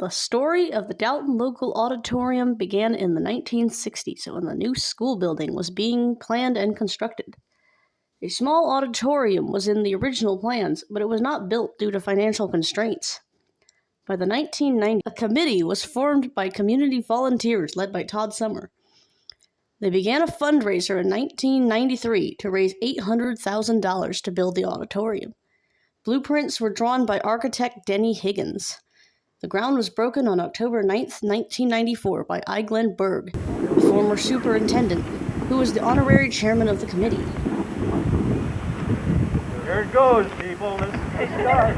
The story of the Dalton Local Auditorium began in the 1960s when the new school building was being planned and constructed. A small auditorium was in the original plans, but it was not built due to financial constraints. By the 1990s, a committee was formed by community volunteers led by Todd Summer. They began a fundraiser in 1993 to raise $800,000 to build the auditorium. Blueprints were drawn by architect Denny Higgins. The ground was broken on October 9, 1994 by I. Glenn Berg, the former superintendent, who was the honorary chairman of the committee. Here it goes, people. This is the start.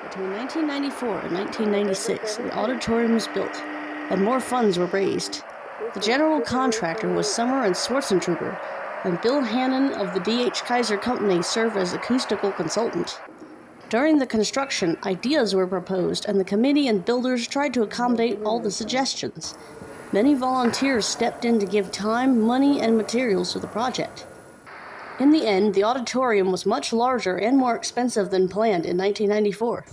Between 1994 and 1996, the auditorium was built, and more funds were raised. The general contractor was Summer and Schwarzentrooper, and Bill Hannon of the D.H. Kaiser Company served as acoustical consultant. During the construction, ideas were proposed, and the committee and builders tried to accommodate all the suggestions. Many volunteers stepped in to give time, money, and materials to the project. In the end, the auditorium was much larger and more expensive than planned in 1994,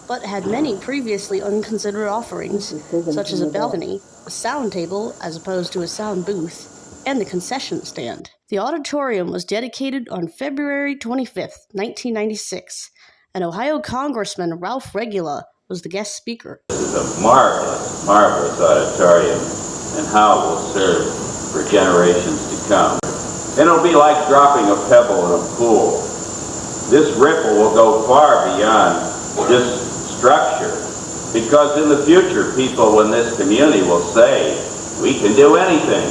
but had many previously unconsidered offerings, such as a balcony, a sound table as opposed to a sound booth, and a concession stand. The auditorium was dedicated on February 25, 1996, and Ohio Congressman Ralph Regula was the guest speaker. This is a marvelous, marvelous auditorium, and how it will serve for generations to come. And it'll be like dropping a pebble in a pool. This ripple will go far beyond this structure, because in the future, people in this community will say, we can do anything.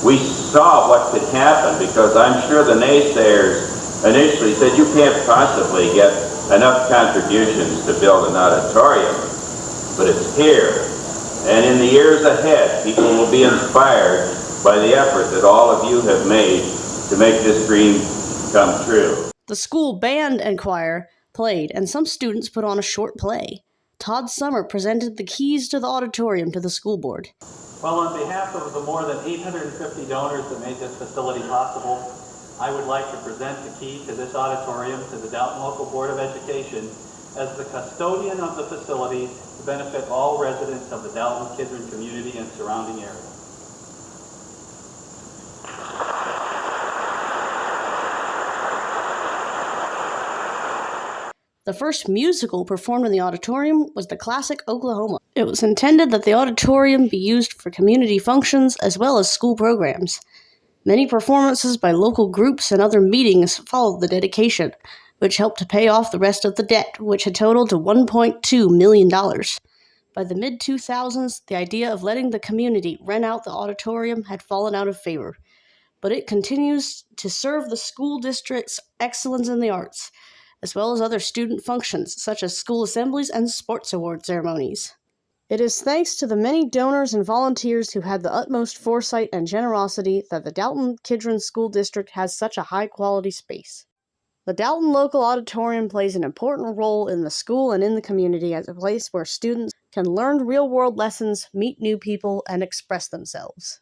We saw what could happen, because I'm sure the naysayers initially said, you can't possibly get enough contributions to build an auditorium, but it's here. And in the years ahead, people will be inspired by the effort that all of you have made to make this dream come true. The school band and choir played, and some students put on a short play. Todd Summer presented the keys to the auditorium to the school board. Well, on behalf of the more than 850 donors that made this facility possible, I would like to present the key to this auditorium to the Dalton Local Board of Education as the custodian of the facility to benefit all residents of the Dalton Kidron community and surrounding area. The first musical performed in the auditorium was the classic Oklahoma. It was intended that the auditorium be used for community functions as well as school programs. Many performances by local groups and other meetings followed the dedication, which helped to pay off the rest of the debt, which had totaled to $1.2 million. By the mid-2000s, the idea of letting the community rent out the auditorium had fallen out of favor, but it continues to serve the school district's excellence in the arts, as well as other student functions such as school assemblies and sports award ceremonies. It is thanks to the many donors and volunteers who had the utmost foresight and generosity that the Dalton Kidron School District has such a high-quality space. The Dalton Local Auditorium plays an important role in the school and in the community as a place where students can learn real-world lessons, meet new people, and express themselves.